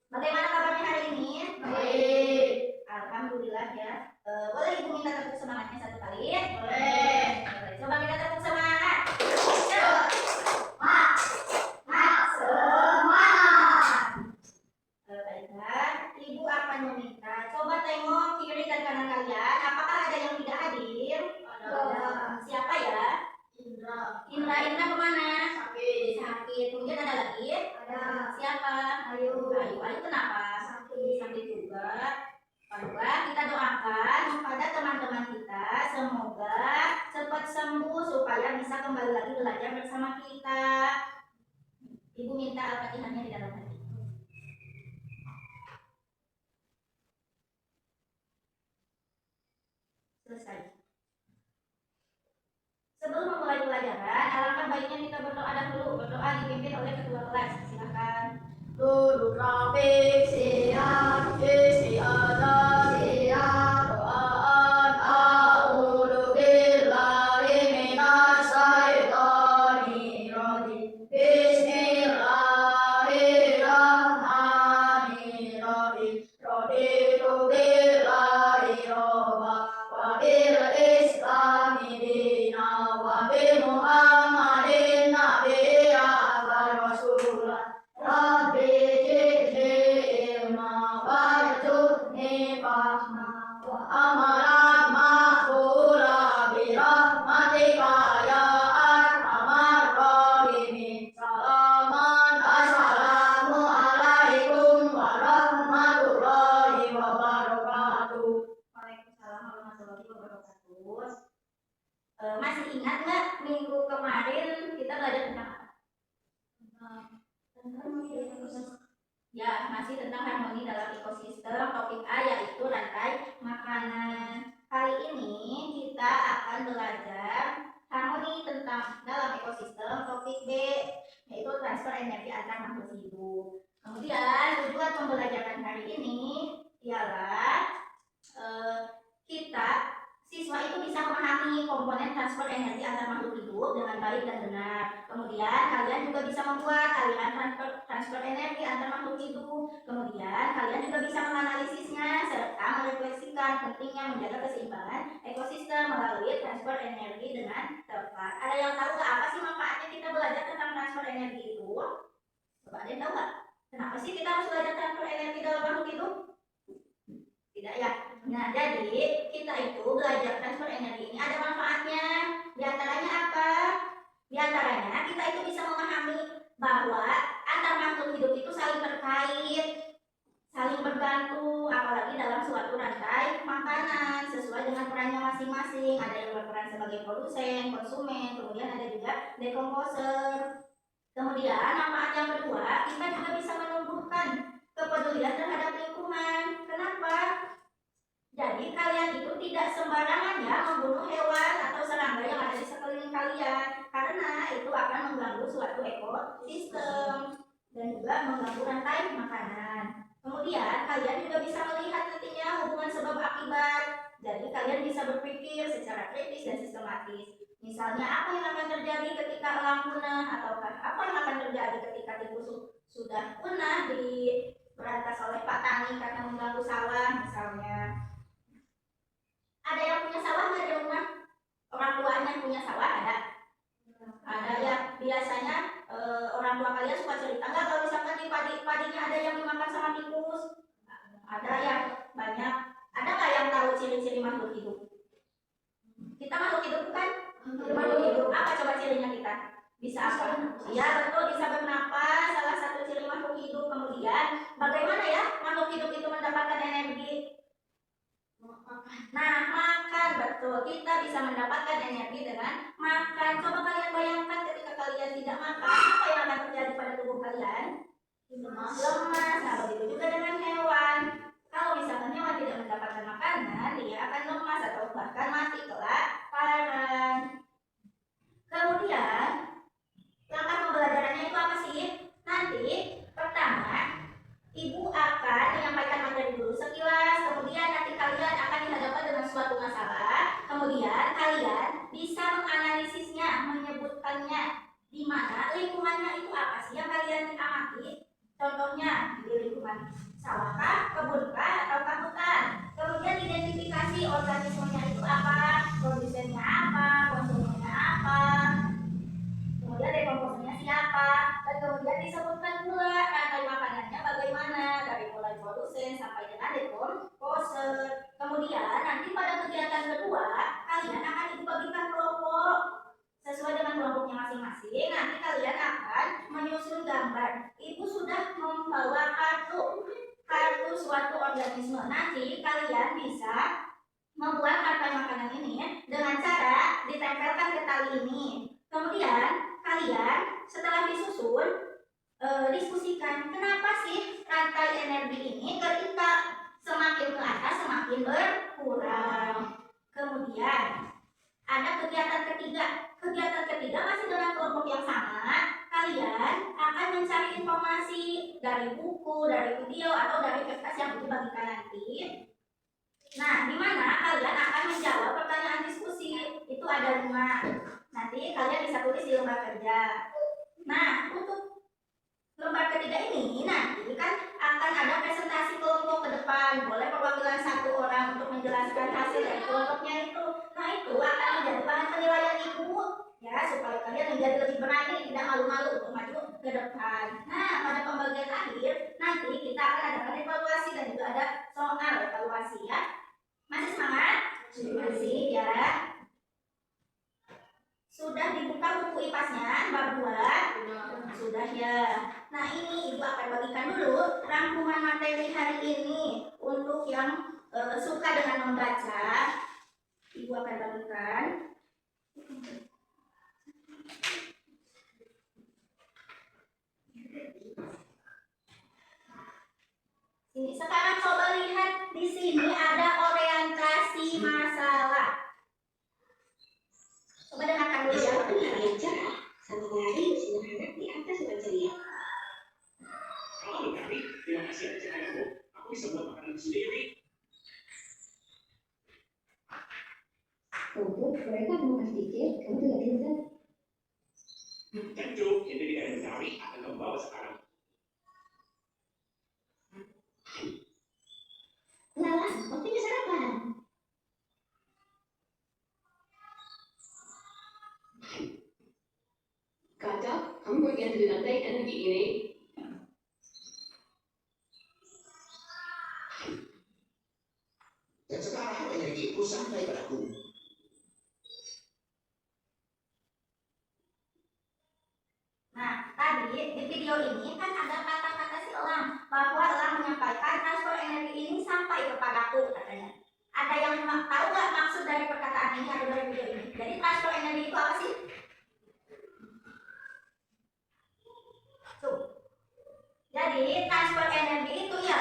Bagaimana kabarnya hari ini? Baik. Alhamdulillah ya. Boleh Ibu minta tepuk semangatnya satu kali? Boleh. Coba kita tepuk semangat. Baiklah, Ibu akan meminta. Coba tengok kiri dan kanan kalian. Apakah ada yang tidak hadir? Ada. Siapa ya? Indra kemana? Sakit. Kemudian ada lagi? Ada. Siapa? Ayu kenapa? Sakit juga. Baiklah, kita doakan kepada teman-teman kita semoga cepat sembuh supaya bisa kembali lagi belajar bersama kita. Ibu minta Al-Fatihahnya di dalam hati. Selesai. Sebelum memulai pelajaran, alangkah baiknya kita berdoa dahulu. Berdoa dipimpin oleh ketua kelas. Silakan. Duduk rapi, siap, istiadah, siap, doaan, a'udzu billahi minas syaitonir rajim. Bismillahirrahmanirrahim. Raditu billahi robba wa bil islami dina wa bi Muhammadin nabiyya wa rasulah. Rabbi zidni ilma warzuqni fahma wa amala ma'qula bi rahmatika ya arhamar rahimin. Assalamu alaikum warahmatullahi wabarakatuh. Waalaikumsalam warahmatullahi wabarakatuh. Masih ingat nggak minggu kemarin kita belajar tentang apa? Ya, masih tentang harmoni dalam ekosistem. Topik A yaitu rantai makanan. Kali ini kita akan belajar harmoni tentang dalam ekosistem. Topik B yaitu transfer energi antar makhluk hidup. Kemudian tujuan pembelajaran hari ini ialah siswa itu bisa memahami komponen transfer energi antar makhluk hidup dengan baik dan benar. Kemudian kalian juga bisa membuat aliran transfer energi antar makhluk hidup. Kemudian kalian juga bisa menganalisisnya serta merefleksikan pentingnya menjaga keseimbangan ekosistem melalui transfer energi dengan tepat. Ada yang tahu nggak apa sih manfaatnya kita belajar tentang transfer energi itu? Coba ada yang tahu nggak? Kenapa sih kita harus belajar transfer energi dalam makhluk hidup? Tidak ya. Nah, jadi kita itu belajar transfer energi ini ada manfaatnya. Di antaranya apa? Di antaranya kita itu bisa memahami bahwa antar makhluk hidup itu saling terkait, saling bergantung, apalagi dalam suatu rantai makanan sesuai dengan perannya masing-masing. Ada yang berperan sebagai produsen, konsumen, kemudian ada juga dekomposer. Kemudian manfaat yang kedua, kita juga bisa menumbuhkan kepedulian terhadap lingkungan. Kenapa? Jadi kalian itu tidak sembarangan ya membunuh hewan atau serangga yang ada di sekeliling kalian, karena itu akan mengganggu suatu ekosistem dan juga mengganggu rantai makanan. Kemudian kalian juga bisa melihat nantinya hubungan sebab akibat. Jadi kalian bisa berpikir secara kritis dan sistematis. Misalnya apa yang akan terjadi ketika elang punah, ataukah apa yang akan terjadi ketika tikus sudah punah berantas oleh Pak Tani karena mengganggu sawah misalnya. Ada yang punya sawah nggak di rumah? Orang tuanya punya sawah ada? Ada ya. Biasanya orang tua kalian suka cerita nggak kalau misalkan di padinya ada yang dimakan sama tikus? Ada ya, banyak. Ada nggak yang tahu ciri-ciri makhluk hidup? Kita makhluk hidup bukan? Makhluk hidup. Apa coba cirinya kita? Bisa apa? Ya betul, bisa bernapas. Salah satu ciri makhluk hidup. Kemudian bagaimana ya makhluk hidup itu mendapatkan energi? Nah, makan, betul. Kita bisa mendapatkan energi dengan makan. Coba kalian bayangkan ketika kalian tidak makan, apa yang akan terjadi pada tubuh kalian? Lemas. Nah, begitu juga dengan hewan. Kalau misalkan hewan tidak mendapatkan makanan, dia akan lemas atau bahkan mati kelaparan. Kemudian, langkah pembelajarannya itu apa sih? Nanti, pertama, Ibu akan menyampaikan materi dulu sekilas, kemudian nanti kalian akan dihadapkan dengan suatu masalah, kemudian kalian bisa menganalisisnya, menyebutkannya di mana lingkungannya itu apa sih yang kalian amati. Contohnya di lingkungan sawahkah, kebunkah, ataukah hutan. Kemudian identifikasi organismenya itu apa, produsennya apa, konsumennya apa, kemudian dekomposisinya siapa, dan kemudian disebutkan pula rantai makanannya bagaimana dari mulai produsen sampai dengan dekomposer. Kemudian nanti pada kegiatan kedua kalian akan dibagikan kelompok sesuai dengan kelompoknya masing-masing. Nanti kalian akan menyusun gambar. Ibu sudah membawa kartu suatu organisme. Nanti kalian bisa membuat rantai makanan ini dengan cara ditempelkan ke tali ini. Kemudian kalian setelah disusun diskusikan kenapa sih rantai energi ini ketika semakin ke atas semakin berkurang. Kemudian ada kegiatan ketiga. Kegiatan ketiga masih dengan kelompok yang sama. Kalian akan mencari informasi dari buku, dari video, atau dari kertas yang dibagikan nanti. Nah, di mana kalian akan menjawab pertanyaan diskusi. Itu ada 5. Nanti kalian bisa tulis di lembar kerja. Nah, untuk lembar ketiga ini nanti kan akan ada presentasi kelompok ke depan. Boleh perwakilan 1 orang untuk menjelaskan hasil dari kelompoknya itu. Nah, itu akan menjadi bahan penilaian ibu ya, supaya kalian menjadi lebih berani, tidak malu-malu untuk maju ke depan. Nah, pada pembagian akhir nanti kita akan adakan evaluasi dan juga ada soal evaluasi ya. Masih semangat? Masih ya. Sudah dibuka buku IPAS-nya bab 2? Sudah ya. Nah, ini ibu akan bagikan dulu rangkuman materi hari ini untuk yang suka dengan membaca. Ibu akan bagikan. Ini sekarang coba lihat di sini ada orientasi masalah. Coba dengarkan dulu ya. Yang cerah, santai sinar hangat di atas hutan ceria. Halo Kami, terima kasih atas cahayamu. Aku bisa buat makanan sendiri. Untuk mereka mau sedikit, kamu tidak bisa. Tentu, ini tidak ada Kami akan membawa sekarang. Lala, waktunya sarapan. Kaca, kamu bagian dari lantai energi ini. Dan sekarang energiku sampai padaku. Nah, tadi di video ini kan ada kata-kata si Elang bahwa Elang menyampaikan transfer energi ini sampai kepadaku katanya. Ada yang tahu nggak maksud dari perkataan ini atau dari video ini? Jadi transfer energi itu apa sih? Tuh. Jadi transfer energi itu ya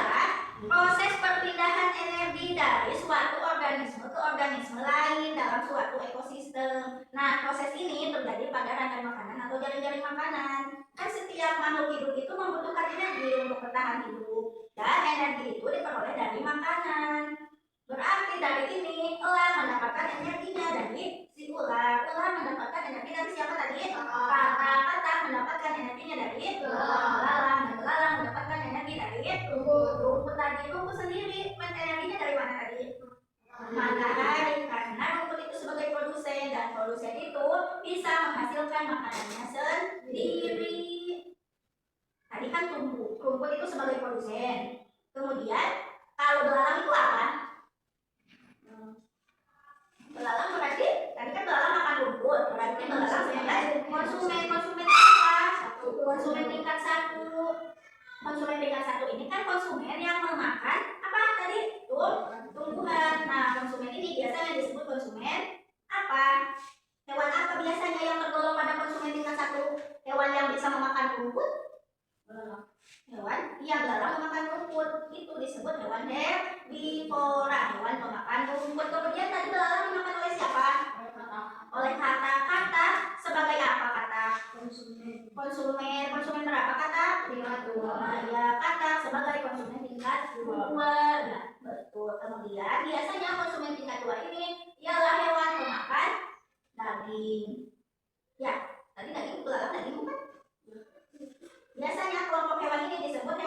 proses perpindahan energi dari suatu organisme ke organisme lain dalam suatu ekosistem. Nah, proses ini terjadi pada rantai makanan atau jaring-jaring makanan. Kan setiap makhluk hidup itu membutuhkan energi untuk bertahan hidup. Dan energi itu diperoleh dari makanan. Berarti dari ini elang mendapatkan energinya dari si ular. Ular mendapatkan energi dari siapa tadi? Kata mendapatkan energinya dari lalang. Dan lalang mendapatkan energi dari rumput tadi. Rumput sendiri energinya dari mana tadi? Matahari. Karena rumput itu sebagai produsen dan produsen itu bisa menghasilkan makanannya sendiri. Tadi kan rumput itu sebagai produsen. Kemudian kalau belalang itu apa? Belalang berarti tadi kan belalang makan rumput, berarti belalang sebagai konsumen apa? Konsumen tingkat 1. Konsumen tingkat 1 ini kan konsumen yang memakan apa tadi? Tumbuhan. Nah, konsumen ini biasanya disebut konsumen apa? Hewan apa biasanya yang tergolong pada konsumen tingkat 1? Hewan yang bisa memakan rumput? Belalang memakan rumput. Itu disebut hewan herbivora, hewan pemakan rumput. Kemudian tadi belalang dimakan oleh siapa? Oleh kata sebagai apa kata? Konsumen berapa kata? Tingkat 2. Ya, kata sebagai konsumen tingkat 2. Nah, betul. Kemudian biasanya konsumen tingkat 2 ini ialah hewan pemakan daging. Ya, tadi daging belalang daging bukan? Biasanya kelompok hewan ini disebut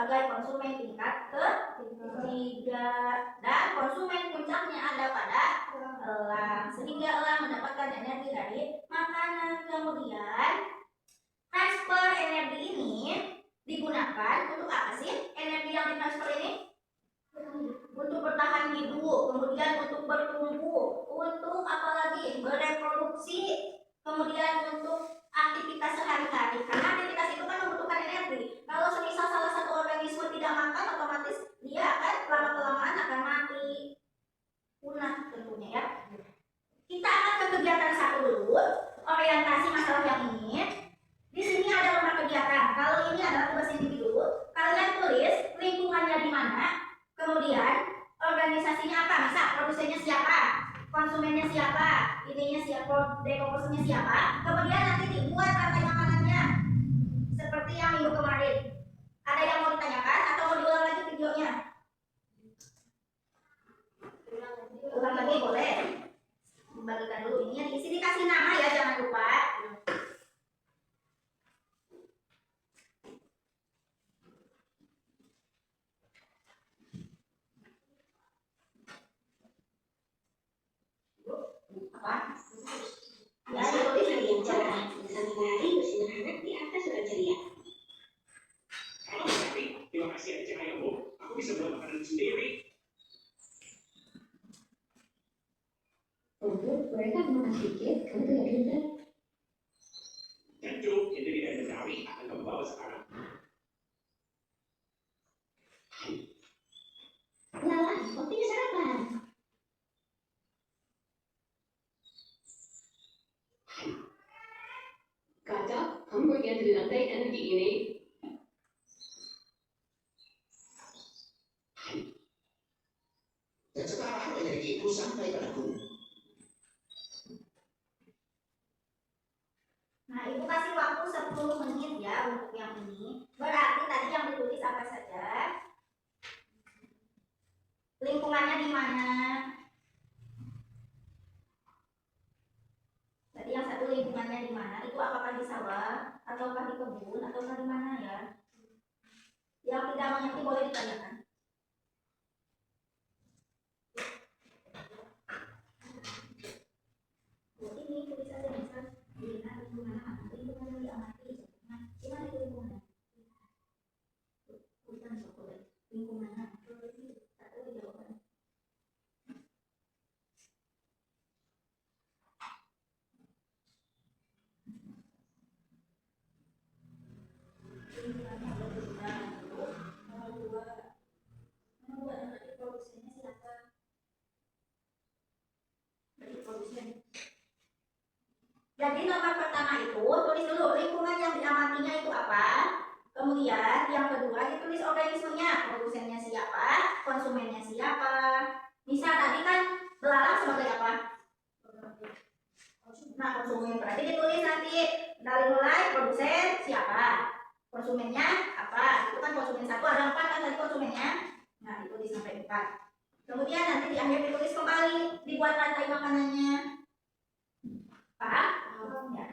sebagai konsumen tingkat ketiga dan konsumen puncaknya ada pada elang, sehingga elang mendapatkan energi dari makanan. Kemudian transfer energi ini digunakan untuk apa sih? Energi yang ditransfer ini untuk bertahan hidup, kemudian untuk bertumbuh, untuk apalagi bereproduksi, kemudian untuk aktivitas sehari-hari. Karena aktivitas itu kan membutuhkan energi. Kalau semisal salah satu organisme tidak makan, otomatis dia akan lama-kelamaan akan mati, punah tentunya ya. Kita akan ke kegiatan satu dulu, orientasi masalah yang ini. Di sini ada 5 kegiatan. Kalau ini adalah tugas individu, kalian tulis lingkungannya di mana, kemudian organisasinya apa, misal produsennya siapa, konsumennya siapa, ininya siapa, dekomposernya siapa, kemudian nanti dibuat rantai makanannya seperti yang minggu kemarin. Ada yang mau ditanyakan atau mau diulang lagi videonya? Ulang lagi boleh. Kembalikan dulu ini, di sini kasih nama ya, jangan lupa. Apa? Ya, ditulis Yang di cerah, santai, bersinar hangat di atas surat ceria. Halo Sakti, terima kasih atas cahayamu. Aku bisa buat makanan sendiri. Untuk mereka memakan sedikit, kamu tidak pintar. Janju, yang jadi dan Betawi akan kamu bawa sekarang. Lala, waktunya sarapan. Kaca, kamu bagian dari rantai energi ini. Dan sekarang energiku sampai padaku. Nah, ibu kasih waktu 10 menit ya untuk yang ini. Berarti tadi yang ditulis apa saja? Lingkungannya di mana? Tadi yang satu lingkungannya di mana? Itu apakah di sawah, ataukah di kebun, ataukah di mana ya? Yang tidak mengerti boleh ditanyakan. Ini tulis saja misal di mana lingkungan mana? Lingkungan yang diamati. Nah, di mana itu lingkungan? Bukan boleh. Lingkungan mana? Tak tahu jawaban. Lingkungannya berbeda. Nomor 2. Nomor 2 nanti produsennya siapa? Dari produsen. Jadi nomor pertama itu tulis dulu lingkungan yang diamatinya itu apa. Kemudian yang kedua ditulis organismenya, produsennya siapa, konsumennya siapa. Misal tadi kan belalang sebagai apa? Nah, konsumen berarti ditulis nanti dari mulai produsen siapa, konsumennya apa. Itu kan konsumen satu, ada 4 kan tadi konsumennya. Nah, ditulis sampai 4. Kemudian nanti di akhir ditulis kembali, dibuat rantai makanannya. Paham? Ya.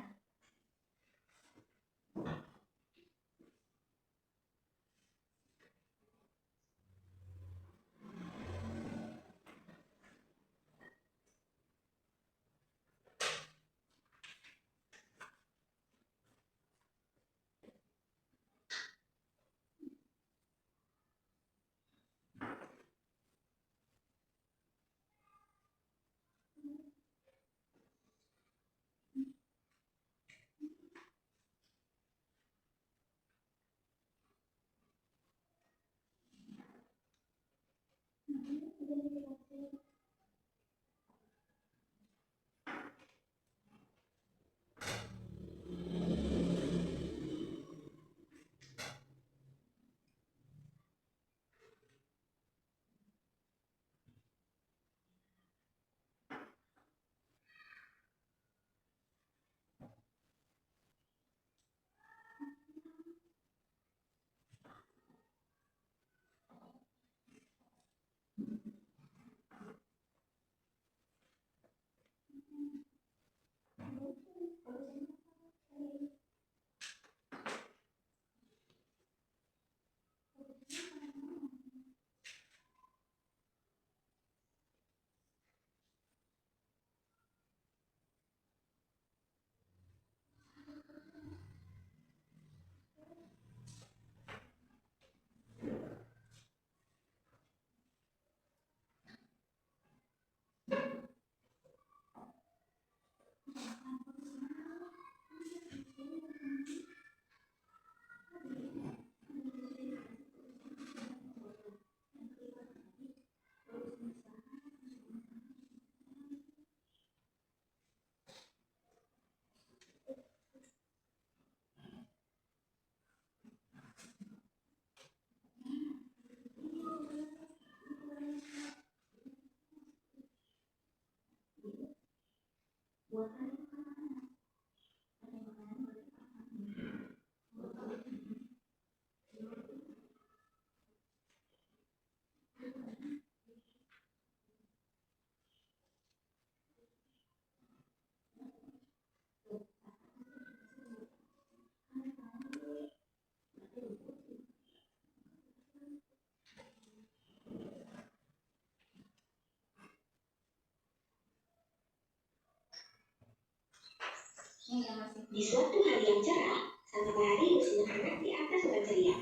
Di suatu hari yang cerah, sang matahari bersinar hangat di atas hutan ceria.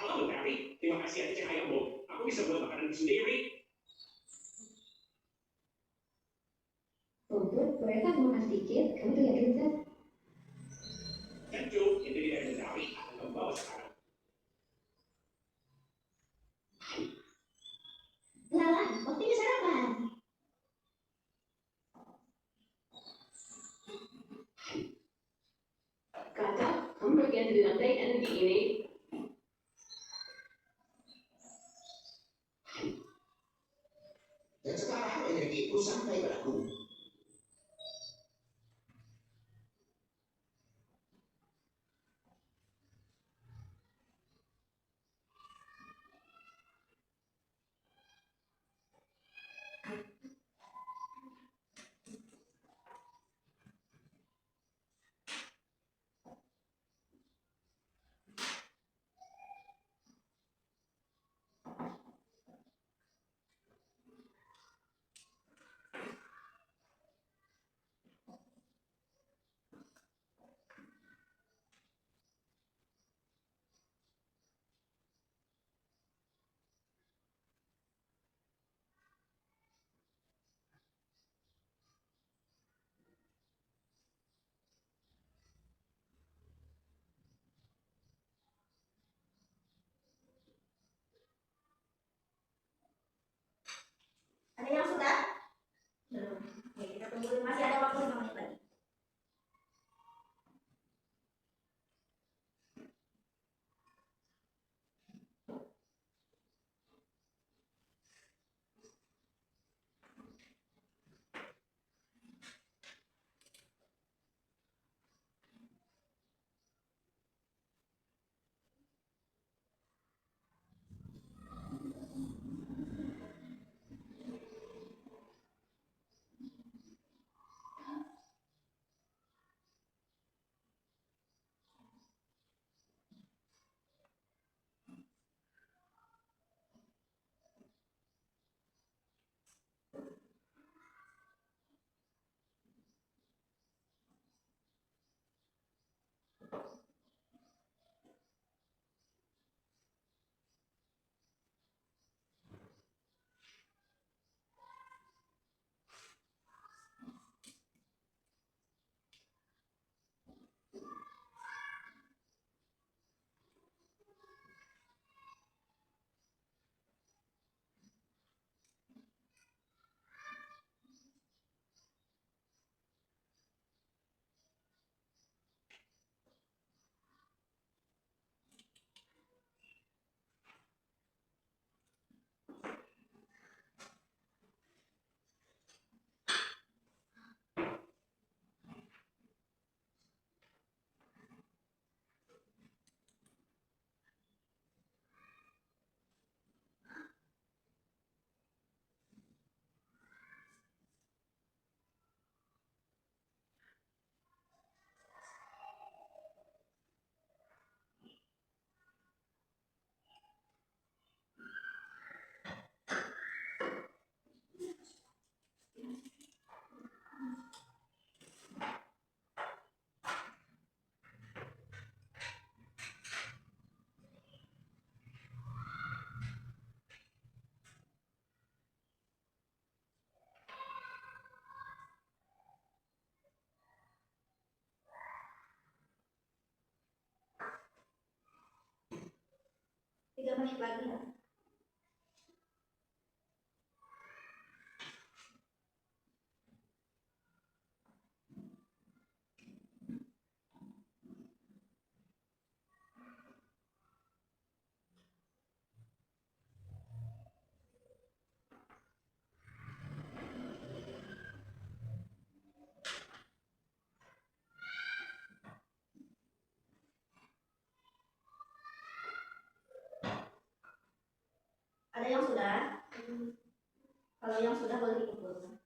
Halo matahari, terima kasih atas cahayamu. Aku bisa buat makanan sendiri. Rumput, bolehkah aku makan sedikit? Kamu terlihat lezat. Tentu, itu tidak matahari akan membawa sekarang. Lala, waktunya sarapan. Kaca, kamu bagian dari rantai energi ini. Dan sekarang energi itu sampai padaku. Ada yang sudah? Belum. Oke, kita tunggu, masih ada waktu 5 menit lagi. Tiga menit lagi ya. Ada yang sudah? Kalau yang sudah boleh dikumpulkan.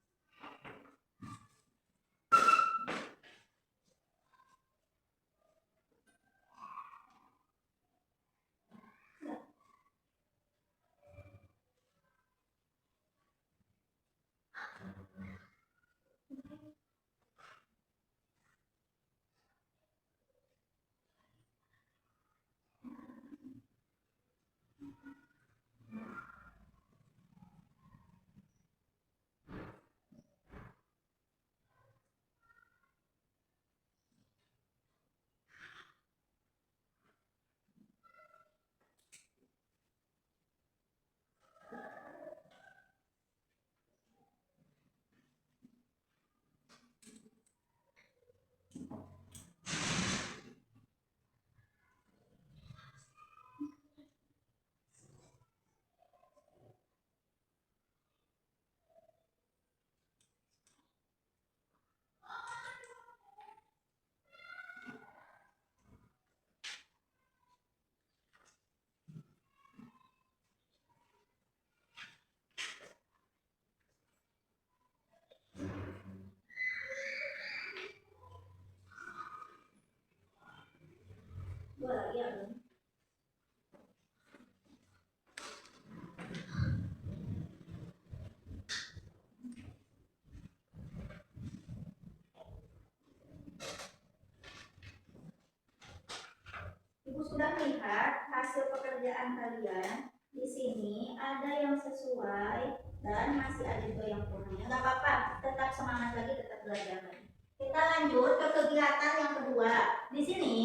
lihat hasil pekerjaan kalian. Di sini ada yang sesuai dan masih ada juga yang kurang. Nggak apa-apa, tetap semangat lagi, tetap belajar lagi. Kita lanjut ke kegiatan yang kedua. Di sini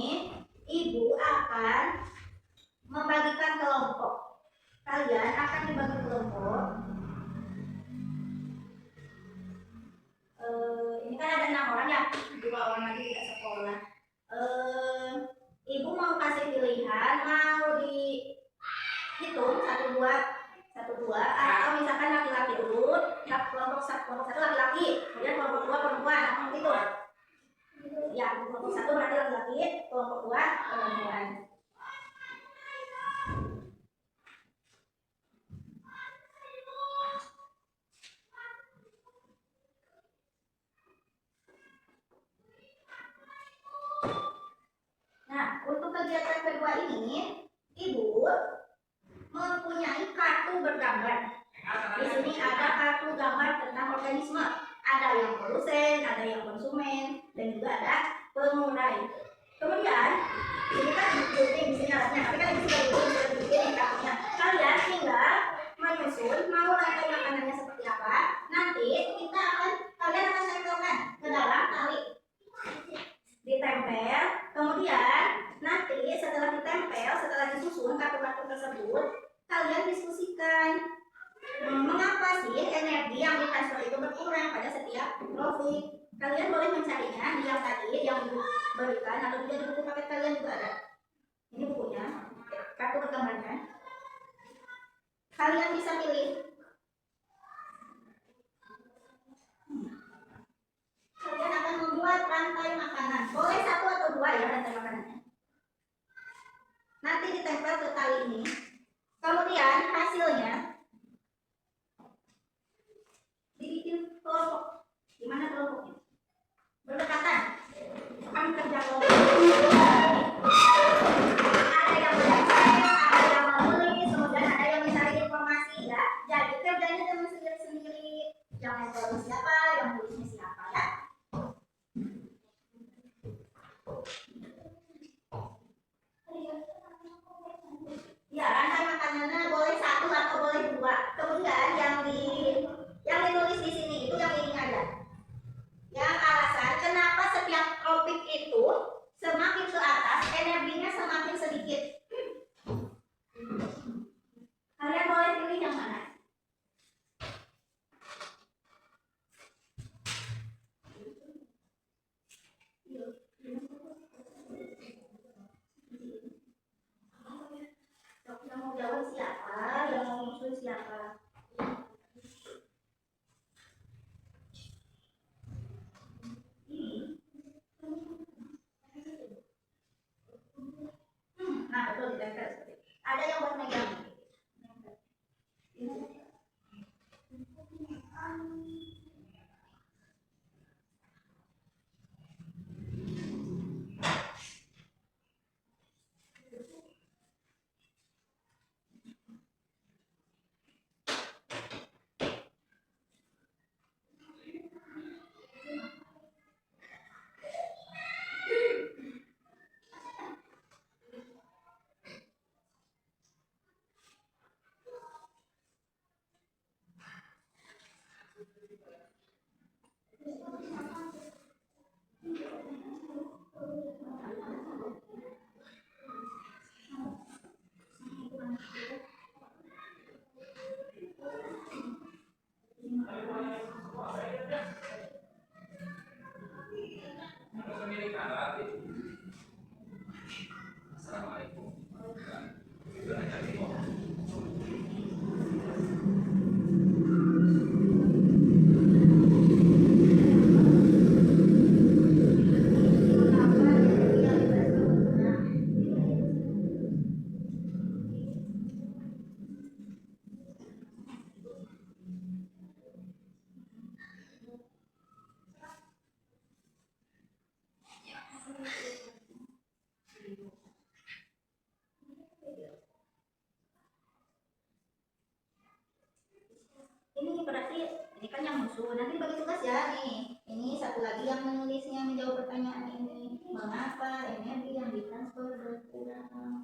ibu akan membagikan kelompok. Kalian akan dibagi kelompok. Ini kan ada 6 orang ya, 2 orang lagi tidak sekolah. Ibu mau kasih pilihan, mau dihitung 1, 2, atau misalkan laki-laki dulu, kelompok 1 laki-laki, kemudian kelompok 2 perempuan, gitu. Ya, kelompok 1 berarti laki-laki, kelompok 2 perempuan. Nah, untuk kegiatan kedua ini, ibu mempunyai kartu bergambar. Di sini ada kartu gambar tentang organisme. Ada yang produsen, ada yang konsumen, dan juga ada pengurai. Kemudian, ini kan di sini alatnya, tapi kan ini sudah dibikin kartunya. Kalian tinggal menyusun mau rantai makanannya seperti apa. Nanti kalian akan tempelkan ke dalam tali. Ditempel, kemudian nanti setelah ditempel, setelah disusun kartu-kartu tersebut, kalian diskusikan mengapa sih energi yang ditransfer itu berkurang pada setiap grafik. Kalian boleh mencarinya di yang tadi yang diberikan atau juga di buku paket kalian juga ada. Ini bukunya, kartu bergambarnya. Kalian bisa pilih. Kalian akan membuat rantai makanan. Boleh 1 atau 2 ya rantai makanannya. Nanti ditempel ke tali ini. Kemudian hasilnya dibikin kelompok. Di mana kelompoknya? Berdekatan. Kan kerja kelompok. Ada yang belajar, ada yang menulis, kemudian ada yang mencari informasi ya. Jadi kerjanya teman sendiri-sendiri. Yang menulis siapa, yang tulisnya siapa ya. Ya, rantai makanannya boleh 1 atau boleh 2. Kemudian yang ditulis di sini itu yang ini ada. Yang alasan kenapa setiap topik itu semakin ke atas energinya semakin sedikit. Kalian boleh pilih yang mana? Yang mau jawab siapa? Yang mau muncul siapa? Nah, betul ditempel seperti itu. Ada yang buat megang. Ini berarti ini kan yang musuh. Nanti bagi tugas ya nih. Ini satu lagi yang menulisnya menjawab pertanyaan ini. Mengapa energi yang ditransfer berkurang?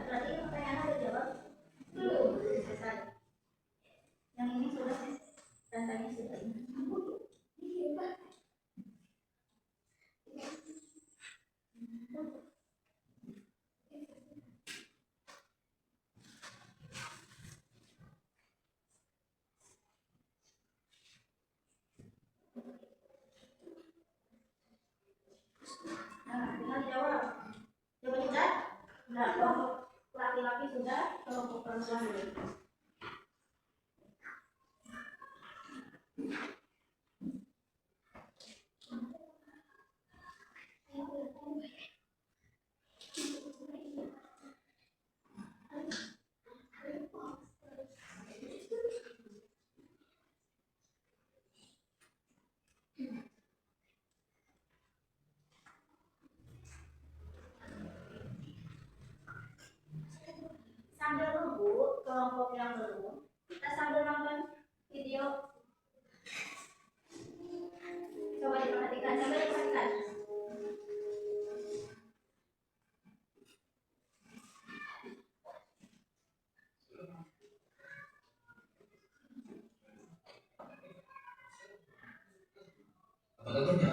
Berarti pertanyaan udah jawab? Belum. Selesai. Yang ini sudah dan tanya sudah. Nah, tinggal dijawab. Jawaban sudah? Sudah. Kelompok laki-laki sudah, kelompok perempuan belum. Sambil nunggu kelompok yang belum, kita sambil nonton video. Coba diperhatikan, coba diperhatikan. Apa kabarnya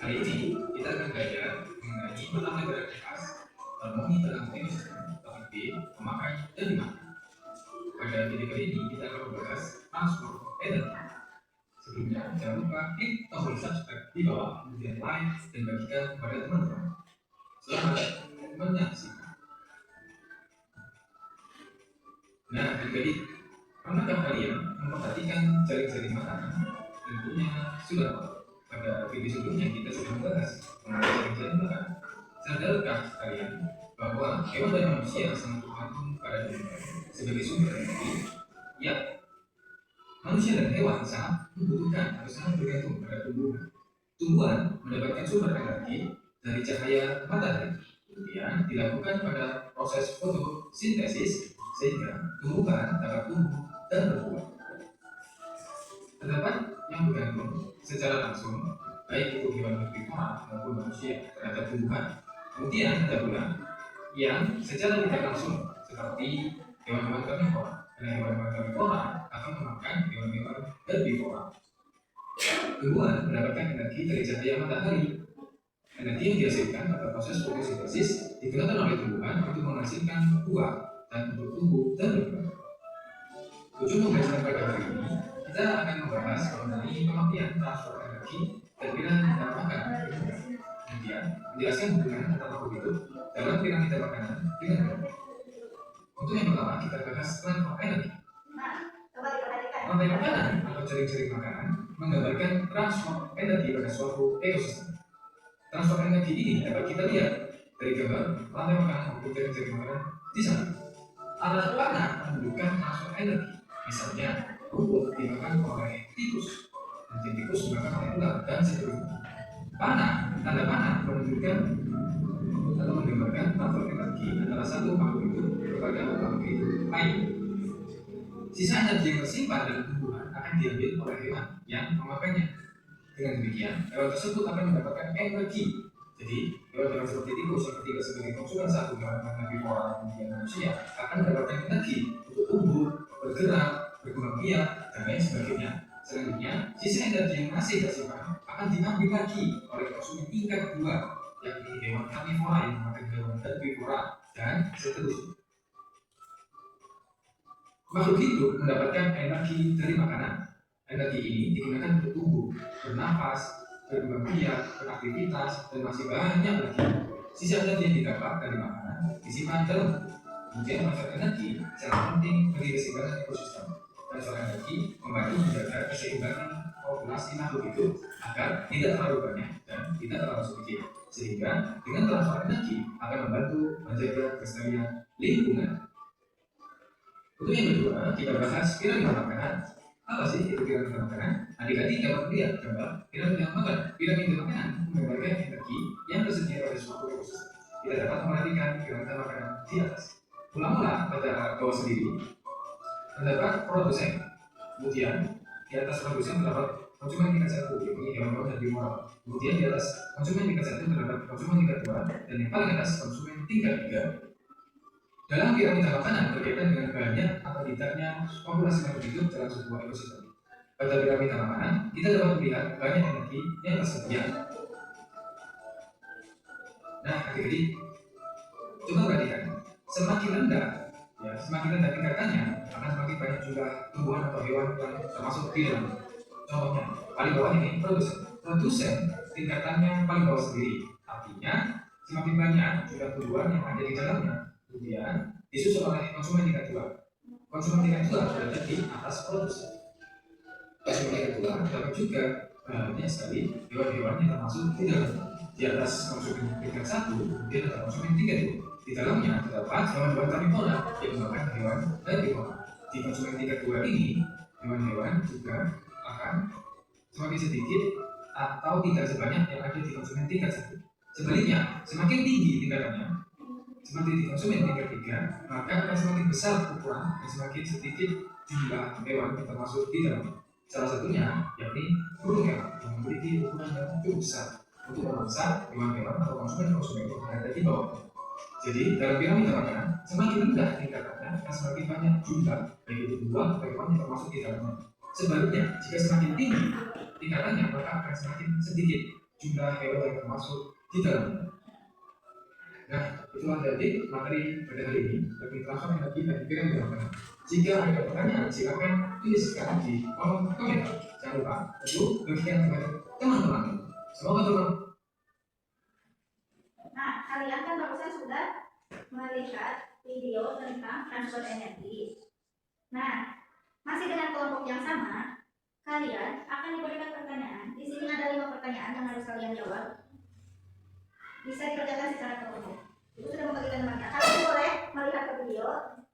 hari ini kita akan belajar mengenai mata pelajaran kelas harmoni dalam teknik seperti memakai dan dimakan. Pada video kali ini kita akan membahas transfer energi. Sebelumnya jangan lupa klik tombol subscribe di bawah, kemudian like dan bagikan kepada teman-teman. Selamat menyaksikan. Nah, jadi pernahkah kalian memperhatikan jaring-jaring makanan? Tentunya sudah. Pada video sebelumnya kita sudah membahas mengenai jaring-jaring makanan. Sadarkah kalian bahwa hewan dan manusia sangat tergantung pada dunia sebagai sumber energi? Ya, manusia dan hewan sangat membutuhkan atau sangat bergantung pada tumbuhan. Tumbuhan mendapatkan sumber energi dari cahaya matahari, kemudian dilakukan pada proses fotosintesis sehingga tumbuhan dapat tumbuh dan berbuah. Terdapat yang bergantung secara langsung, baik itu hewan herbivora maupun manusia terhadap tumbuhan. Kemudian ada pula yang secara tidak langsung seperti hewan-hewan karnivora, karena hewan-hewan karnivora akan memakan hewan-hewan herbivora. Tumbuhan mendapatkan energi dari cahaya matahari. Energi yang dihasilkan pada proses fotosintesis digunakan oleh tumbuhan untuk menghasilkan buah dan untuk tumbuh dan berkembang. Ujung pembahasan pada hari ini, kita akan membahas mengenai pengertian transfer energi dan piramida makanan. Kemudian, menjelaskan hubungan antara makhluk hidup dalam piramida makanan dengan hewan. Untuk yang pertama, kita bahas transfer energi. Nah, coba diperhatikan. Rantai makanan atau jaring-jaring makanan menggambarkan transfer energi pada suatu ekosistem. Transfer energi ini dapat kita lihat dari gambar rantai makanan maupun jaring-jaring makanan di sana. Alat panah menunjukkan transfer energi. Misalnya, rumput dimakan oleh tikus, dan tikus dimakan oleh ular, dan seterusnya. Panah, tanda panah menunjukkan atau menggambarkan transfer energi antara satu makhluk hidup kepada makhluk hidup lain. Sisa energi yang tersimpan dalam tumbuhan akan diambil oleh hewan yang memakannya. Dengan demikian, hewan tersebut akan mendapatkan energi. Jadi, hewan-hewan seperti tikus yang ketiga sebagai konsumen satu hewan herbivora kemudian manusia akan mendapatkan energi untuk tumbuh, bergerak, berkembang biak, dan lain sebagainya. Selanjutnya, sisa energi yang masih tersimpan akan diambil lagi oleh konsumen tingkat kedua, yakni hewan karnivora yang memakan hewan herbivora, dan seterusnya. Makhluk hidup mendapatkan energi dari makanan. Energi ini digunakan untuk tumbuh, bernafas, berkembang biak, beraktivitas, dan masih banyak lagi. Sisa energi yang didapat dari makanan disimpan dalam tubuh. Kemudian transfer energi sangat penting bagi keseimbangan ekosistem. Transfer energi membantu menjaga keseimbangan populasi makhluk hidup agar tidak terlalu banyak dan tidak terlalu sedikit. Sehingga dengan transfer energi akan membantu menjaga kelestarian lingkungan. Untuk yang kedua, kita bahas piramida makanan. Apa sih itu piramida makanan? Adik-adik dapat melihat gambar piramida makanan. Piramida makanan menggambarkan energi yang tersedia pada suatu ekosistem. Kita dapat memperhatikan piramida makanan di atas. Mula-mula pada bawah sendiri terdapat produsen. Kemudian di atas produsen terdapat konsumen tingkat satu, yakni hewan-hewan herbivora. Kemudian di atas konsumen tingkat satu terdapat konsumen tingkat dua, dan yang paling atas konsumen tingkat tiga. Dalam piramida makanan berkaitan dengan banyak atau tidaknya populasi makhluk hidup dalam sebuah ekosistem. Pada piramida makanan, kita dapat melihat banyak energi yang tersedia. Nah, adik-adik, coba perhatikan, semakin rendah tingkatannya, akan semakin banyak jumlah tumbuhan atau hewan yang termasuk di dalam. Contohnya, paling bawah ini produsen. Produsen tingkatannya paling bawah sendiri. Artinya, semakin banyak jumlah tumbuhan yang ada di dalamnya. Kemudian disusul oleh konsumen tingkat dua. Konsumen tingkat dua berada di atas produsen. Konsumen tingkat dua terdapat juga banyak sekali hewan-hewan yang termasuk di dalam. Di atas konsumen tingkat satu, kemudian ada konsumen tingkat dua. Di dalamnya terdapat hewan-hewan karnivora yang memakan hewan herbivora. Di konsumen tingkat dua ini, hewan-hewan juga akan semakin sedikit atau tidak sebanyak yang ada di konsumen tingkat satu. Sebaliknya, semakin tinggi tingkatannya, seperti di konsumen tingkat tiga, maka akan semakin besar ukuran dan semakin sedikit jumlah hewan yang termasuk di dalamnya. Salah satunya yakni burung hewan yang memiliki ukuran yang cukup besar untuk memangsa hewan-hewan atau konsumen-konsumen yang ada di bawah. Jadi dalam piramida makanan, semakin rendah tingkatannya akan semakin banyak jumlah baik itu tumbuhan atau hewan yang termasuk di dalamnya. Sebaliknya, jika semakin tinggi tingkatannya, maka akan semakin sedikit jumlah hewan yang termasuk di dalamnya. Nah, itulah jadi materi pada hari ini bagi transfer energi dan piramida makanan. Jika ada pertanyaan, silakan tuliskan di kolom komentar. Jangan lupa untuk bagikan kepada teman-teman. Semoga teman. Nah, kalian kan barusan sudah melihat video tentang transfer energi. Nah, masih dengan kelompok yang sama, kalian akan diberikan pertanyaan. Di sini ada 5 pertanyaan yang harus kalian jawab. Bisa dikerjakan secara kelompok. Ibu sudah membagikan temannya. Kalian boleh melihat ke video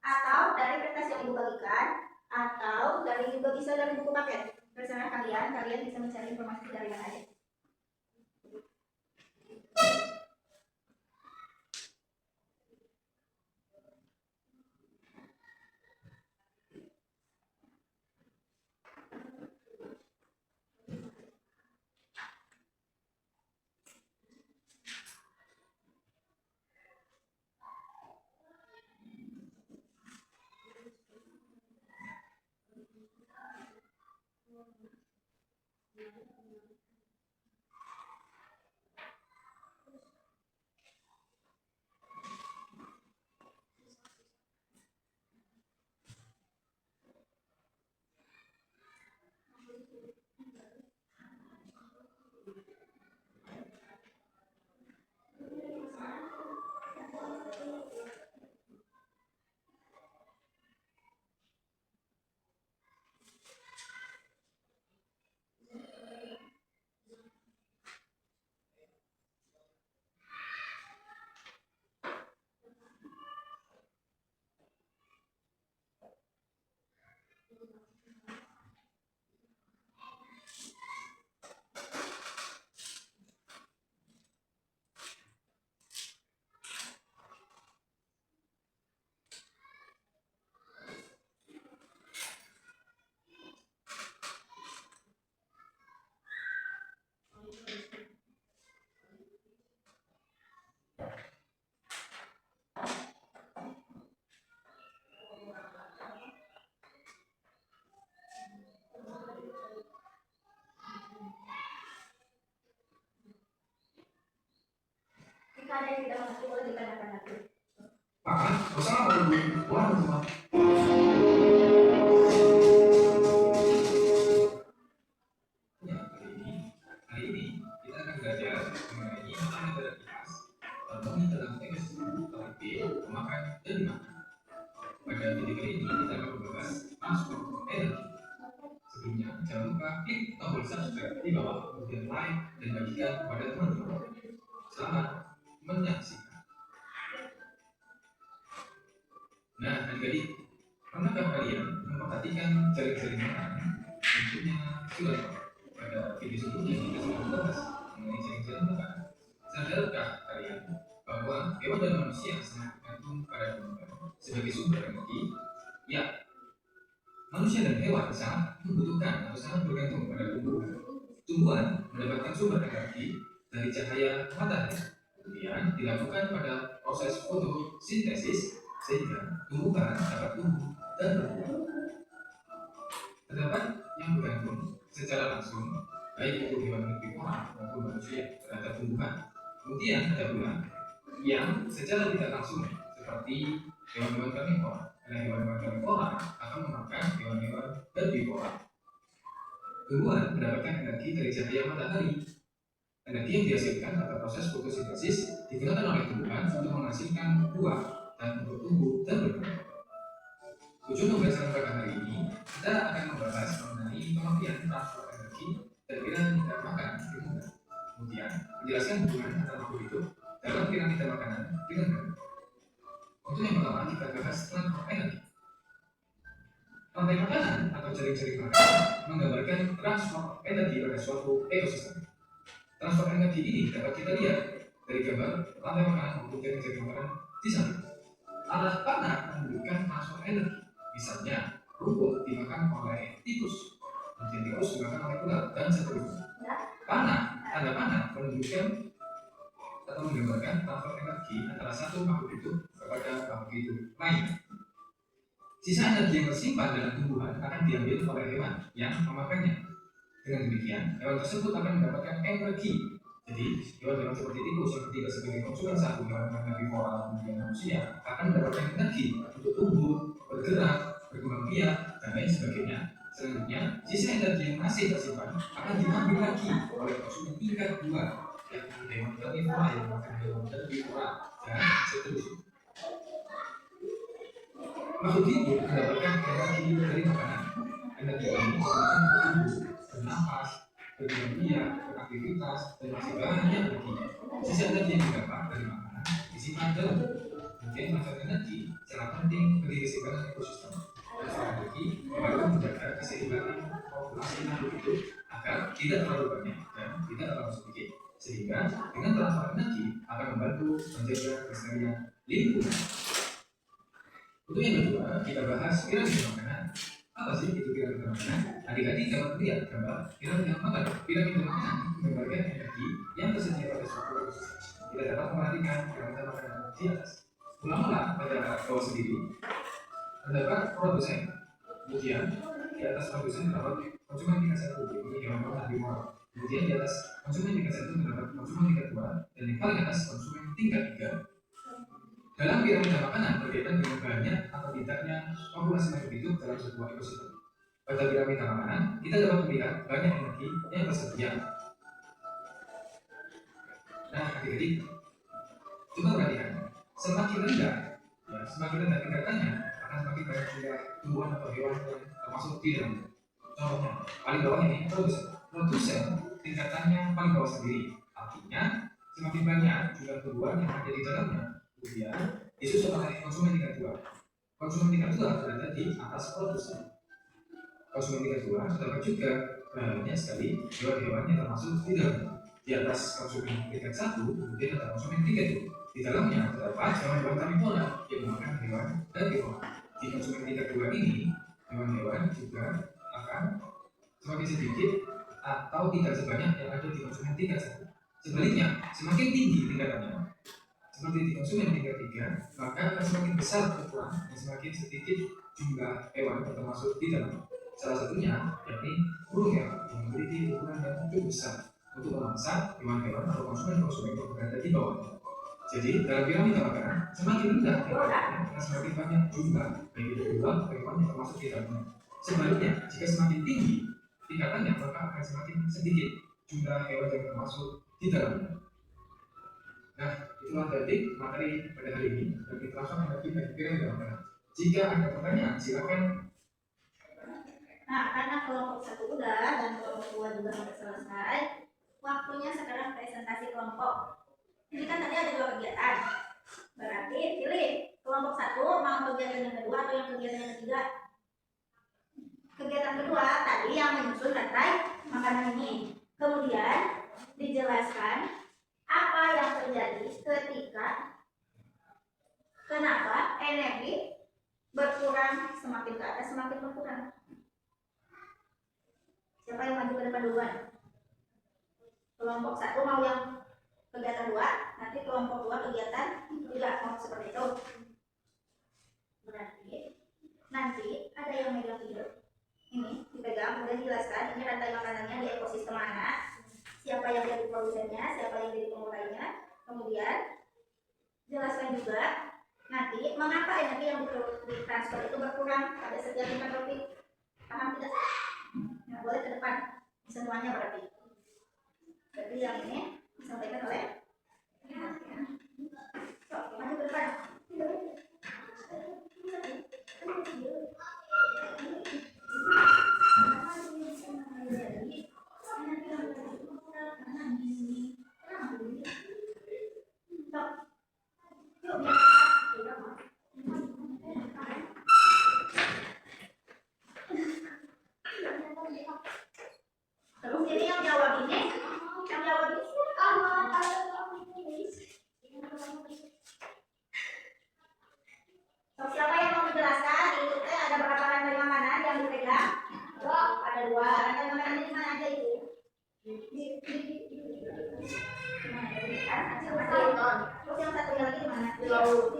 atau dari kertas yang ibu bagikan atau juga bisa dari buku paket. Terserah kalian bisa mencari informasi dari mana aja. Jika ada yang tidak mengerti boleh ditanyakan lagi. Pak, wassalamualaikum warahmatullahi Ya, hari ini kita akan belajar mengenai metodologitas atau dalam ekosistem terapi, pemakan, dan dimakan. Pada video kali ini kita akan membahas transfer energi. Sebelumnya, jangan lupa klik tombol subscribe di bawah, kemudian like dan bagikan kepada teman-teman. Selamat menyaksikan. Nah, adik-adik, pernahkah kalian memperhatikan jaring-jaring makanan? Tentunya sudah tahu. Pada video sebelumnya kita sudah membahas mengenai jaring-jaring makanan. Sadarkah kalian bahwa hewan dan manusia sangat bergantung pada tumbuhan sebagai sumber energi? Ya, manusia dan hewan sangat membutuhkan atau sangat bergantung pada tumbuhan. Tumbuhan mendapatkan sumber energi dari cahaya matahari, kemudian dilakukan pada proses fotosintesis sehingga tumbuhan dapat tumbuh dan berbuah. Terdapat yang bergantung secara langsung, baik itu hewan herbivora maupun manusia terhadap tumbuhan. Kemudian ada pula yang secara tidak langsung, seperti hewan-hewan karnivora. Karena hewan-hewan karnivora akan memakan hewan-hewan herbivora. Tumbuhan mendapatkan energi dari cahaya matahari. Energi yang dihasilkan pada proses fotosintesis digunakan oleh tumbuhan untuk menghasilkan buah dan untuk tumbuh dan berkembang. Tujuan pembahasan pada hari ini, kita akan membahas mengenai pengertian transfer energi dan piramida makanan di mudah. Kemudian, menjelaskan hubungan antara makhluk hidup dalam piramida makanan dengan hewan. Untuk yang pertama, kita bahas transfer energi. Rantai makanan atau jaring-jaring makanan menggambarkan transfer energi pada suatu ekosistem. Transfer energi ini dapat kita lihat dari gambar rantai makanan maupun jaring-jaring makanan di samping. Arah panah menunjukkan transfer energi. Misalnya, rumput dimakan oleh tikus, kemudian tikus dimakan oleh ular, dan seterusnya. Tanda panah menunjukkan atau menggambarkan transfer energi antara satu makhluk hidup kepada makhluk hidup lain. Sisa energi yang tersimpan dalam tumbuhan akan diambil oleh hewan yang memakannya. Dengan demikian, hewan tersebut akan mendapatkan energi. Jadi, hewan-hewan seperti tikus yang tidak sebagai konsumen satu, hewan-hewan herbivora kemudian manusia akan mendapatkan energi untuk tumbuh, bergerak, berkembang biak, dan lain sebagainya. Selanjutnya, sisa energi yang masih tersimpan akan diambil lagi oleh konsumen tingkat 2, yaitu hewan karnivora yang makan hewan herbivora, dan seterusnya. Makhluk hidup mendapatkan energi dari makanan. Energi ini digunakan untuk tumbuh, bernafas, berkembang biak, beraktivitas, dan masih banyak lagi. Sisa energi yang didapat dari makanan disimpan dalam tubuh. Kemudian transfer energi sangat penting bagi keseimbangan ekosistem. Transfer energi membantu menjaga keseimbangan populasi makhluk hidup agar tidak terlalu banyak dan tidak terlalu sedikit, sehingga dengan transfer energi akan membantu menjaga kelestarian lingkungan. Untuk yang kedua, kita bahas piramida makanan. Apa sih itu piramida makanan? Adik-adik dapat melihat gambar piramida makanan. Piramida makanan menggambarkan energi yang tersedia pada suatu ekosistem. Kita dapat memperhatikan piramida makanan di atas. Mula-mula pada bawah sendiri terdapat produsen. Kemudian di atas produsen terdapat konsumen tingkat 1, ini hewan-hewan herbivora. Kemudian di atas konsumen tingkat 1 terdapat konsumen tingkat 2, dan yang paling atas konsumen tingkat 3. Dalam piramida makanan berkaitan dengan banyak atau tidaknya populasi makhluk hidup dalam sebuah ekosistem. Pada piramida makanan, kita dapat melihat banyak energi yang tersedia. Nah, adik-adik, coba perhatikan, semakin rendah tingkatannya, akan semakin banyak jumlah tumbuhan atau hewan yang termasuk di dalamnya. Contohnya, paling bawah ini produsen tingkatannya paling bawah sendiri. Artinya, semakin banyak jumlah tumbuhan yang ada di dalamnya. Kemudian disusul oleh konsumen tingkat 2. Konsumen tingkat 2 berada di atas produsen. Konsumen tingkat 2 terdapat juga banyak sekali hewan-hewan yang termasuk di dalamnya. Di atas konsumen tingkat 1, kemudian ada konsumen tingkat 2. Di dalamnya terdapat hewan-hewan karnivora yang memakan hewan herbivora. Di konsumen tingkat 2 ini, hewan-hewan juga akan semakin sedikit atau tidak sebanyak yang ada di konsumen tingkat 1. Sebaliknya, semakin tinggi tingkatannya, seperti di konsumen tingkat 3, maka akan semakin besar ukuran dan semakin sedikit jumlah hewan yang termasuk di dalam. Salah satunya yakni burung yang memiliki ukuran yang cukup besar untuk memangsa hewan-hewan atau konsumen-konsumen yang berada di bawahnya. Jadi dalam piramida makanan semakin rendah karena semakin banyak jumlah baik itu jumlah hewannya termasuk di dalamnya. Sebaliknya, jika semakin tinggi tingkatannya maka akan semakin sedikit jumlah hewan yang termasuk di dalamnya. Nah, itulah tadi materi pada hari ini dan kita langsung menghadapi piramida makanan. Jika ada pertanyaan, silakan. Nah, karena kelompok 1 udah dan kelompok 2 juga sudah selesai, waktunya sekarang presentasi kelompok. Ini kan tadi ada 2 kegiatan. Berarti pilih kelompok 1 mau kegiatan yang kedua atau yang kegiatan yang ketiga. Kegiatan kedua tadi yang menyusun rantai makanan ini. Kemudian dijelaskan apa yang terjadi ketika kenapa energi berkurang semakin ke atas semakin berkurang. Siapa yang maju ke depan duluan? Kelompok 1 mau yang kegiatan 2, nanti kelompok 2 kegiatan 3, mau seperti itu. Berarti nanti ada yang megang video. Ini dipegang, kemudian dijelaskan ini rantai makanannya di ekosistem mana, siapa yang jadi produsennya, siapa yang jadi pengurainya. Kemudian jelaskan juga nanti mengapa energi yang ditransfer itu berkurang pada setiap tingkat tropik. Paham tidak? Nah, boleh ke depan semuanya berarti. Berarti yang ini disampaikan oleh maju ke depan. Terus ini yang jawab ini so, siapa yang mau menjelaskan itu ada berapa rantai makanan yang dipegang? Ada 2. Rantai makanan di mana aja itu? Terus yang satunya lagi di mana? Di laut.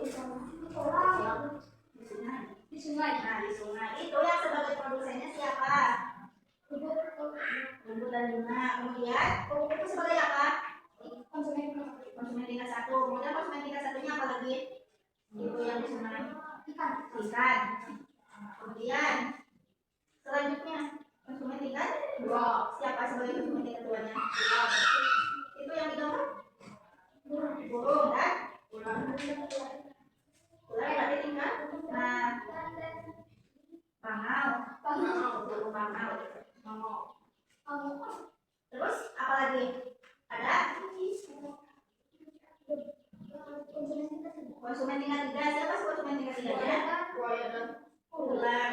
Di sungai. Nah, di sungai. Itu yang sebagai produsennya siapa? Ibu dan Luna. Kemudian itu sebagai apa? Konsumen tingkat 1. Kemudian konsumen tingkat 1-nya apa lagi? Itu yang di sungai. Ikan. Kemudian selanjutnya konsumen tingkat 2. Siapa sebagai konsumen tingkat 2-nya? Itu yang digambar? Burung dan ular. Ular berarti tingkat. Nah, bangau. Burung bangau. Terus apa lagi? Ada konsumen tingkat 3. Siapa konsumen tingkat 3-nya? Buaya dan ular.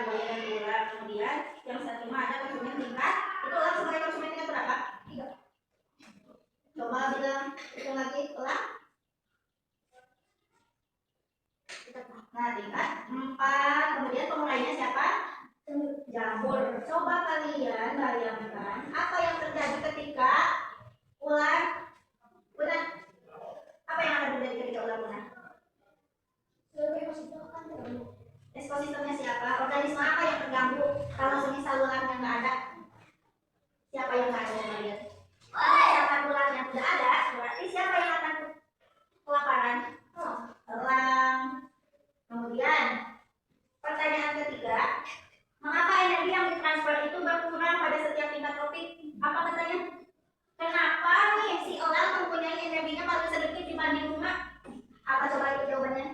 Kemudian yang satu ada konsumen tingkat. Itu ular sebagai konsumen tingkat berapa? 3. Coba bilang hitung lagi ular. Nah, tingkat 4. Kemudian pengurainya siapa? Jamur. Coba kalian bayangkan apa yang terjadi ketika ular punah. Apa yang akan terjadi ketika ular punah? Ekosistemnya siapa? Organisme apa yang terganggu kalau semisal ularnya nggak ada? Siapa yang nggak ada yang lihat? Misalkan ularnya tidak ada, berarti siapa yang akan kelaparan? Elang. Kemudian pertanyaan ketiga, mengapa energi yang ditransfer itu berkurang pada setiap tingkat tropik? Apa katanya? Kenapa nih si elang mempunyai energinya paling sedikit dibanding bunga? Apa coba itu jawabannya?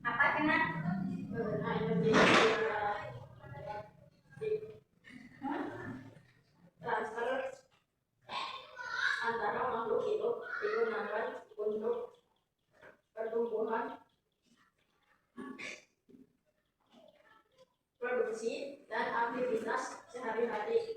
Apa kena? Transfer antara makhluk hidup digunakan untuk pertumbuhan, produksi, dan aktivitas sehari-hari.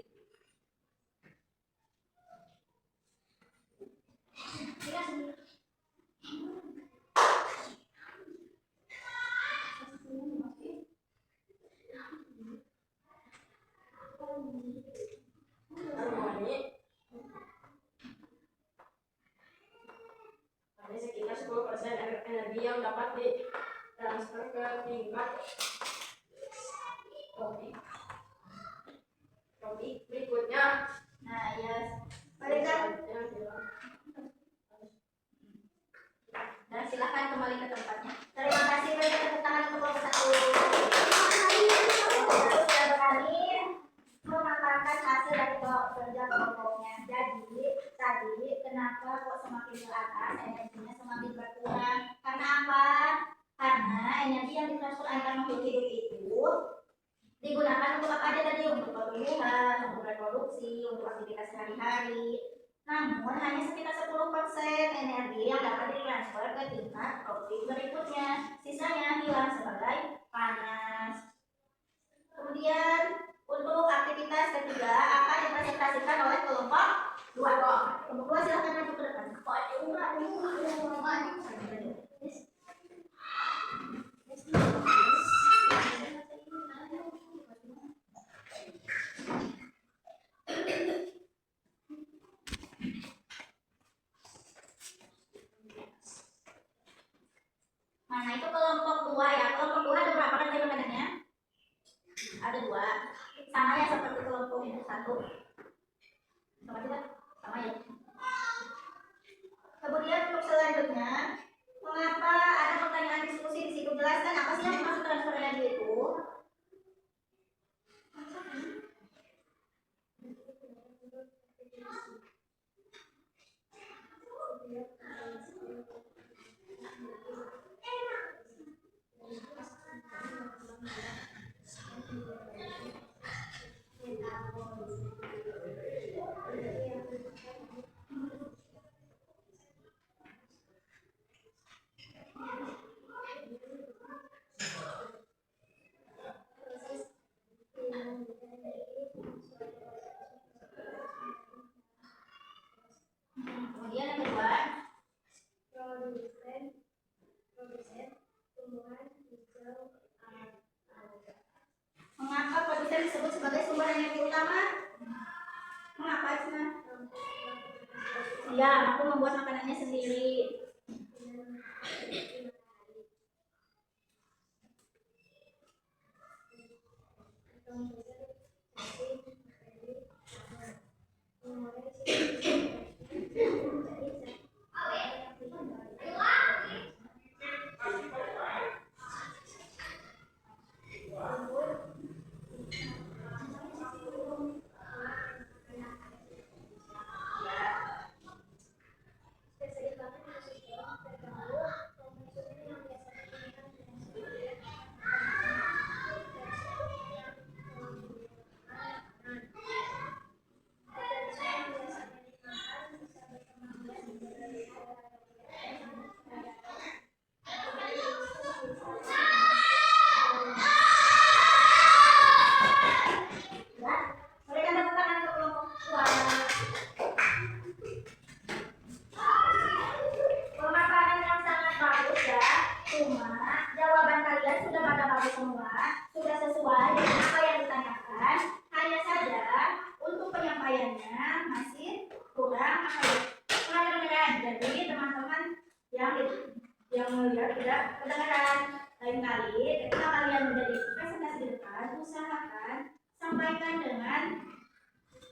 Harmoni ada sekitar 10% energi yang dapat ditransfer ke tingkat tropik. Nah, ya. Berikan. Dan silakan kembali ke tempatnya. Terima kasih, berikan tepuk tangan untuk kelompok 1. Sudah berani memaparkan hasil dari kerja kelompoknya. Jadi tadi kenapa kok semakin ke atas energinya semakin berkurang? Karena apa? Karena energi yang ditransfer antar makhluk hidup itu digunakan untuk apa aja tadi? Untuk pertumbuhan, untuk reproduksi, untuk aktivitas sehari-hari. Namun hanya sekitar 10% energi yang dapat ditransfer ke tingkat produktif berikutnya. Sisanya hilang sebagai panas. Kemudian untuk aktivitas ketiga akan dipresentasikan oleh kelompok 2. Kelompok 2 silakan maju ke depan. Mana itu kelompok 2 ya? Kelompok 2 ada berapa kan rekan-rekannya? Ada 2. Sama ya seperti kelompok 1. Sama tidak? Sama ya. Kemudian untuk selanjutnya, mengapa ada pertanyaan diskusi di situ? Jelaskan apa sih yang dimaksud transfer energi itu? Kemudian yang kedua, mengapa produsen disebut sebagai sumber energi utama? Mengapa Isna? Ya, aku membuat makanannya sendiri. Berikan tepuk tangan untuk kelompok 2. Pemaparan yang sangat bagus ya. Cuma jawaban kalian sudah pada bagus semua, sudah sesuai dengan apa yang ditanyakan. Hanya saja untuk penyampaiannya masih kurang apa ya? Kedengaran. Jadi teman-teman yang melihat tidak kedengaran. Lain kali ketika kalian menjadi presentasi di depan, usahakan sampaikan dengan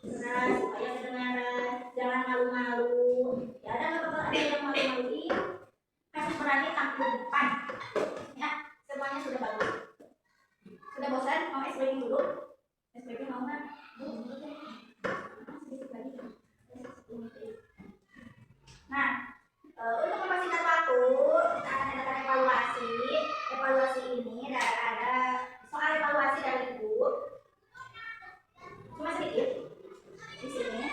keras supaya kedengaran. Jangan malu-malu. Ya ada beberapa yang malu-malu, harus berani tampil di depan. Ya, semuanya sudah bagus. Sudah bosan? Mau es krim dulu? Es krim mau nggak? Sedikit lagi. Nah, untuk mempersingkat waktu, kita akan adakan evaluasi. Evaluasi ini ada soal evaluasi dari ibu. Cuma sedikit di sini.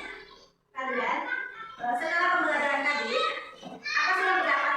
Kalian setelah pembelajaran tadi, apa sih yang didapat?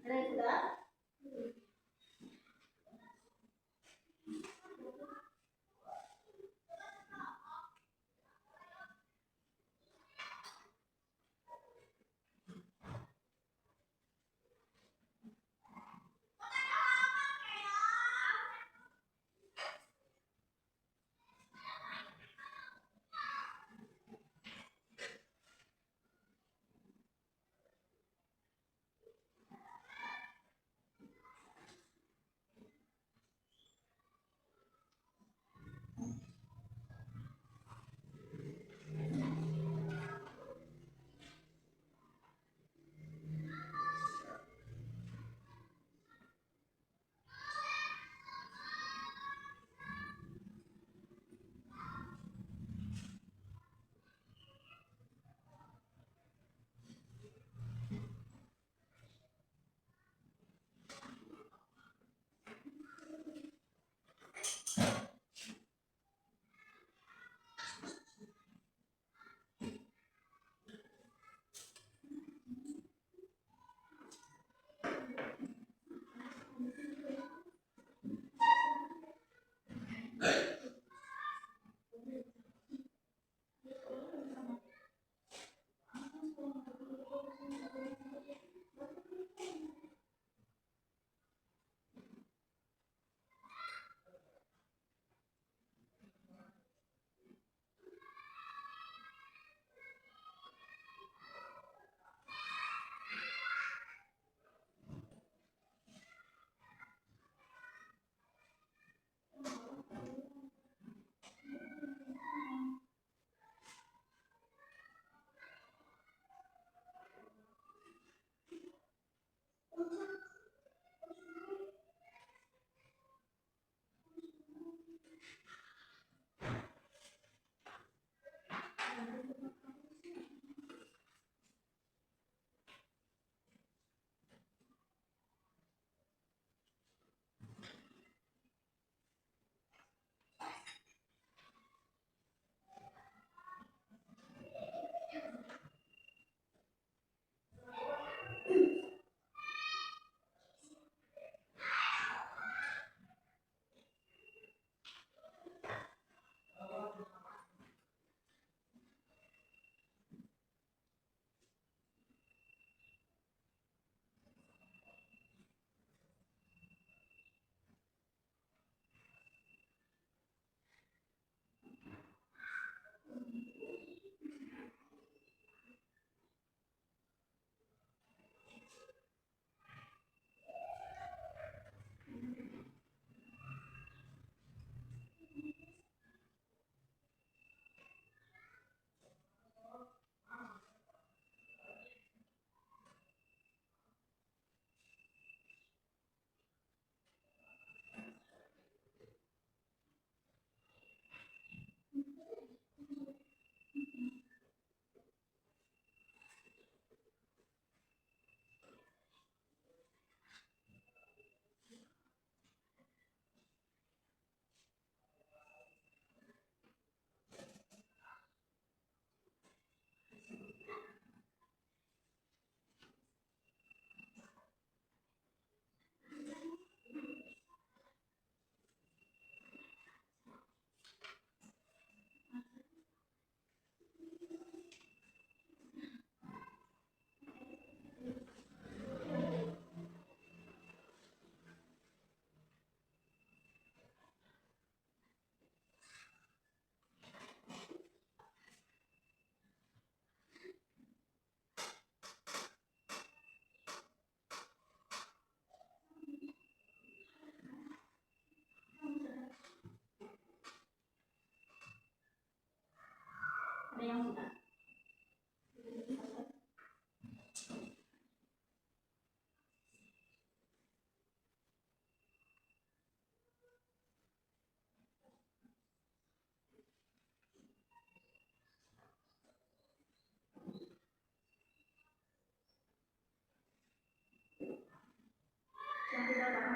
Ada yang sudah?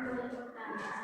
boleh bertanya.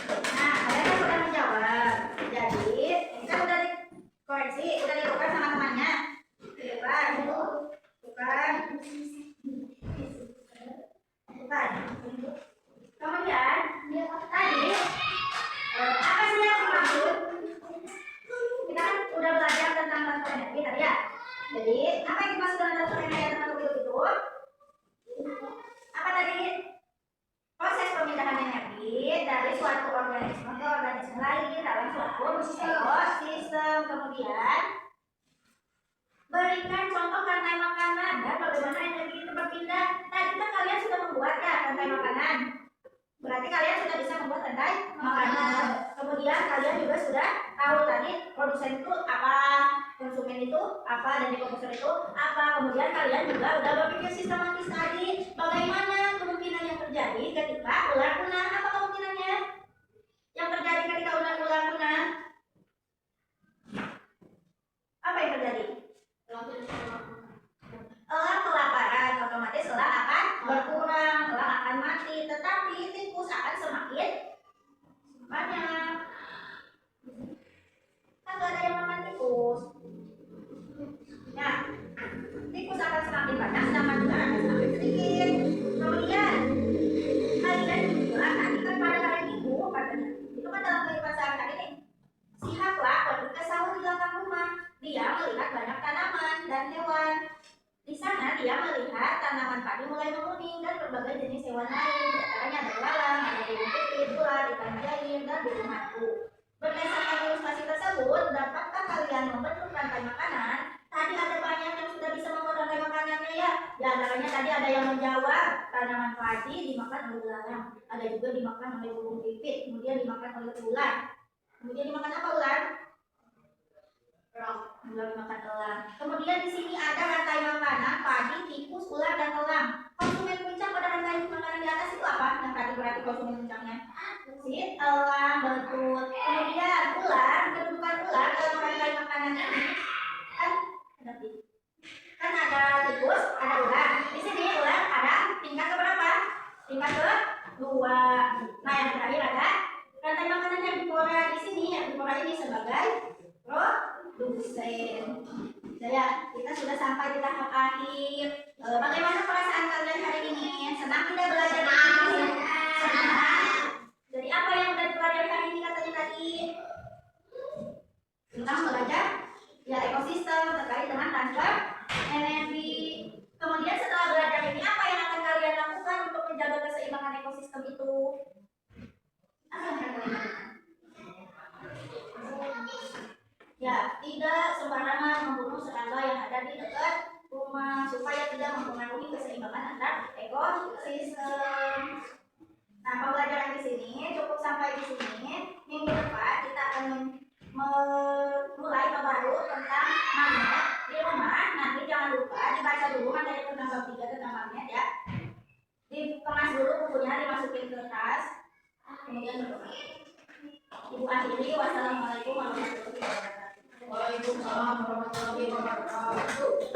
Nah, kalian kan sudah menjawab. Jadi, ini kan udah dikoreksi, udah ditukar sama temannya. Ditukar. Tukar. Tukar. Kemudian, tadi, apa sih yang dimaksud? Kita kan udah belajar tentang transfer energi tadi ya. Jadi, apa yang dimaksud dengan transfer energi yang tertentu itu? Apa tadi? Proses pemindahan energi dari suatu organisme ke organisme lain dalam suatu ekosistem. Kemudian berikan contoh rantai makanan dan bagaimana energi itu berpindah. Tadi kan kalian sudah membuat ya rantai makanan. Berarti kalian sudah bisa membuat rantai makanan. Kemudian kalian juga sudah tahu tadi produsen itu apa, konsumen itu apa, dan dekomposer itu apa. Kemudian kalian juga udah berpikir sistematis tadi bagaimana kemungkinan yang terjadi ketika ular punah. Apa kemungkinannya yang terjadi ketika ular punah? Apa yang terjadi? Elang kelaparan, otomatis elang akan berkurang, elang akan mati, tetapi tikus akan semakin banyak. Kan gak ada yang makan tikus. Ya, tikus akan semakin banyak, sedangkan ular akan semakin sedikit. Kemudian kalian juga tadi kan pada hari Minggu katanya, itu kan dalam kehidupan sehari-hari nih. Si Hakla pergi ke sawah di belakang rumah. Dia melihat banyak tanaman dan hewan. Di sana dia melihat tanaman padi mulai menguning dan berbagai jenis hewan lain. Di antaranya ada belalang, ada burung pipit, ular, ikan jair, dan burung hantu. Berdasarkan ilustrasi tersebut, dapatkah kalian membentuk rantai makanan? Tadi ada banyak yang sudah bisa membuat rantai makanannya ya. Di antaranya tadi ada yang menjawab tanaman padi dimakan oleh belalang, ada juga dimakan oleh burung pipit, kemudian dimakan oleh ular. Kemudian dimakan apa ular? Ular dimakan elang. Kemudian di sini ada rantai makanan padi, tikus, ular, dan elang. Konsumen puncak pada rantai makanan di atas itu apa? Yang tadi berarti konsumen puncaknya si elang, betul. Kemudian ular, kedudukan ular dalam rantai makanan ini kan ada tikus, ada ular. Di sini ular ada tingkat keberapa? Tingkat kedua. Nah, yang terakhir ada rantai makanan yang dipora di sini. Yang dipora ini sebagai produsen. Ya, kita sudah sampai di tahap akhir. Bagaimana perasaan kalian hari ini? Senang tidak belajar ini? Senang. Jadi apa yang udah dipelajari hari ini katanya tadi? Tentang belajar ya ekosistem terkait dengan transfer energi. Kemudian setelah belajar ini apa yang akan kalian lakukan untuk menjaga keseimbangan ekosistem itu? Apa yang akan kalian lakukan? Ya, tidak sembarangan membunuh serangga yang ada di dekat rumah supaya tidak mempengaruhi keseimbangan antar ekosistem. Nah, pembelajaran di sini cukup sampai di sini. Minggu depan kita akan mulai membaru tentang magnet di rumah. Nanti jangan lupa dibaca dulu materi tentang bab 3 tentang magnet ya. Dikemas dulu bukunya, dimasukin ke tas, kemudian berdoa. Ibu akhiri, wassalamualaikum warahmatullahi wabarakatuh. Waalaikumsalam warahmatullahi wabarakatuh.